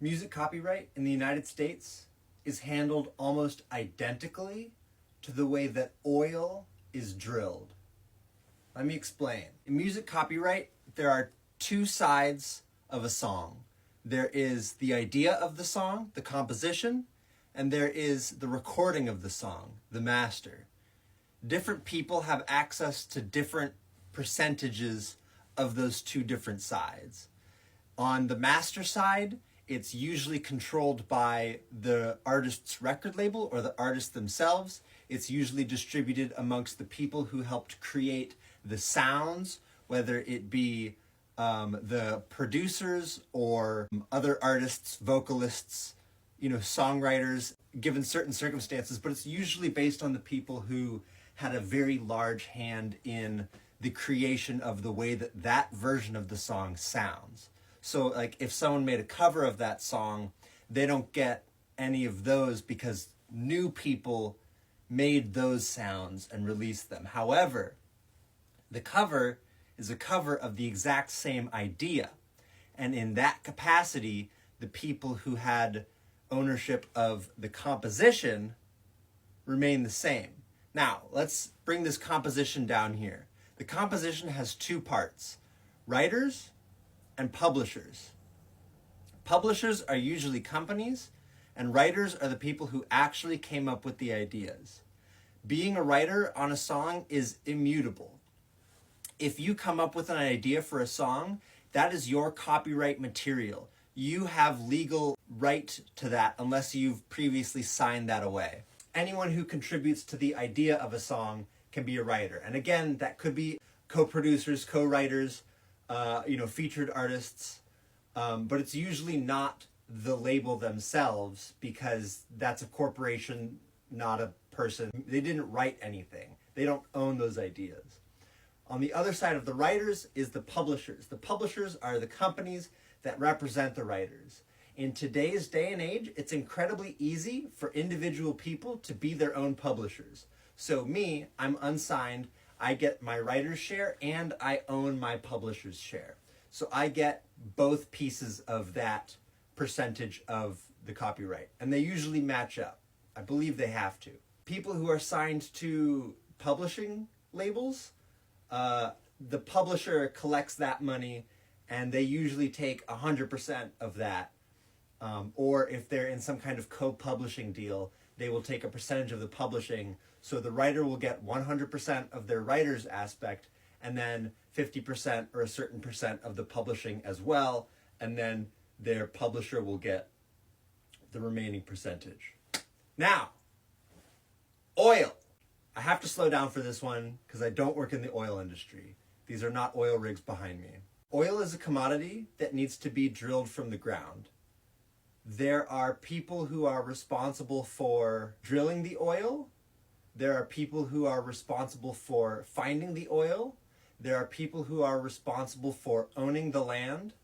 Music copyright in the United States is handled almost identically to the way that oil is drilled. Let me explain. In music copyright, there are two sides of a song. There is the idea of the song, the composition, and there is the recording of the song, the master. Different people have access to different percentages of those two different sides. On the master side, it's usually controlled by the artist's record label or the artist themselves. It's usually distributed amongst the people who helped create the sounds, whether it be the producers or other artists, vocalists, songwriters, given certain circumstances, but it's usually based on the people who had a very large hand in the creation of the way that that version of the song sounds. So like if someone made a cover of that song, they don't get any of those because new people made those sounds and released them. However, the cover is a cover of the exact same idea. And in that capacity, the people who had ownership of the composition remain the same. Now, let's bring this composition down here. The composition has two parts, writers and publishers. Publishers are usually companies, and writers are the people who actually came up with the ideas. Being a writer on a song is immutable. If you come up with an idea for a song, that is your copyright material. You have legal right to that unless you've previously signed that away. Anyone who contributes to the idea of a song can be a writer. And again, that could be co-producers, co-writers, featured artists, but it's usually not the label themselves because that's a corporation, not a person. They didn't write anything. They don't own those ideas. On the other side of the writers is the publishers. The publishers are the companies that represent the writers. In today's day and age, it's incredibly easy for individual people to be their own publishers. So me, I'm unsigned. I get my writer's share and I own my publisher's share. So I get both pieces of that percentage of the copyright. And they usually match up. I believe they have to. People who are signed to publishing labels, the publisher collects that money and they usually take 100% of that. Or if they're in some kind of co-publishing deal, they will take a percentage of the publishing. So the writer will get 100% of their writer's aspect, and then 50% or a certain percent of the publishing as well. And then their publisher will get the remaining percentage. Now, oil. I have to slow down for this one because I don't work in the oil industry. These are not oil rigs behind me. Oil is a commodity that needs to be drilled from the ground. There are people who are responsible for drilling the oil. There are people who are responsible for finding the oil. There are people who are responsible for owning the land.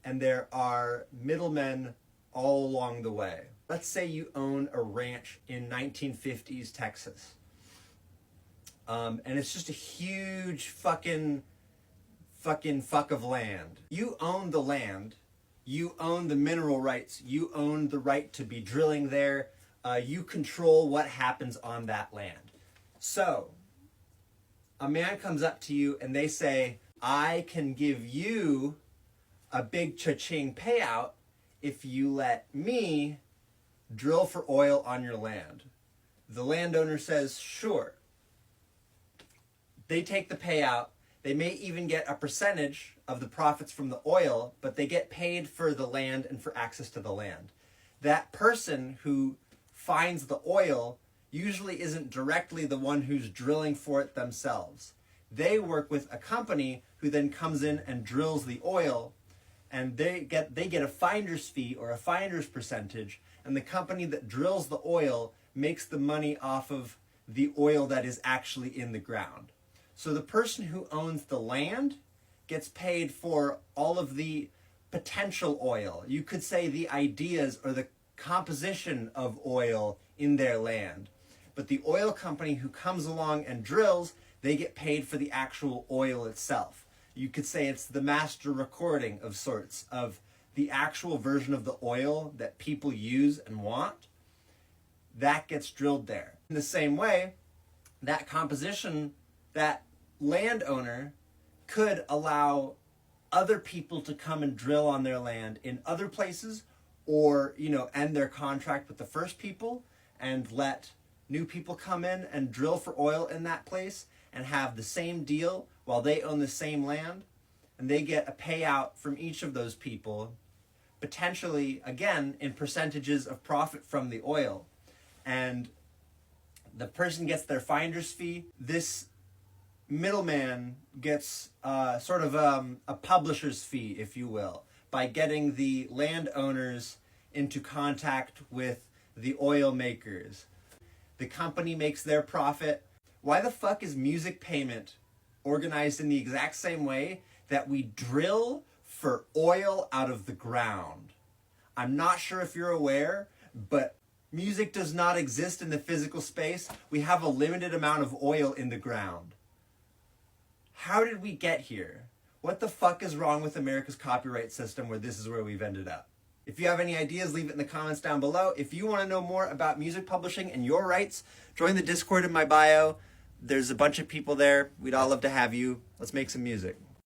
And there are middlemen all along the way. Let's say you own a ranch in 1950s Texas. And it's just a huge fucking fuck of land. You own the land. You own the mineral rights. You own the right to be drilling there. You control what happens on that land. So, a man comes up to you and they say, I can give you a big cha-ching payout if you let me drill for oil on your land. The landowner says, sure. They take the payout. They may even get a percentage of the profits from the oil, but they get paid for the land and for access to the land. That person who finds the oil usually isn't directly the one who's drilling for it themselves. They work with a company who then comes in and drills the oil, and they get a finder's fee or a finder's percentage, and the company that drills the oil makes the money off of the oil that is actually in the ground. So the person who owns the land gets paid for all of the potential oil. You could say the ideas or the composition of oil in their land. But the oil company who comes along and drills, they get paid for the actual oil itself. You could say it's the master recording of sorts of the actual version of the oil that people use and want, that gets drilled there. In the same way, that composition, that landowner could allow other people to come and drill on their land in other places, or, end their contract with the first people and let new people come in and drill for oil in that place and have the same deal while they own the same land, and they get a payout from each of those people, potentially, again, in percentages of profit from the oil. And the person gets their finder's fee. This middleman gets sort of a publisher's fee, if you will, by getting the landowners into contact with the oil makers. The company makes their profit. Why the fuck is music payment organized in the exact same way that we drill for oil out of the ground? I'm not sure if you're aware, but music does not exist in the physical space. We have a limited amount of oil in the ground. How did we get here? What the fuck is wrong with America's copyright system where this is where we've ended up? If you have any ideas, leave it in the comments down below. If you want to know more about music publishing and your rights, join the Discord in my bio. There's a bunch of people there. We'd all love to have you. Let's make some music.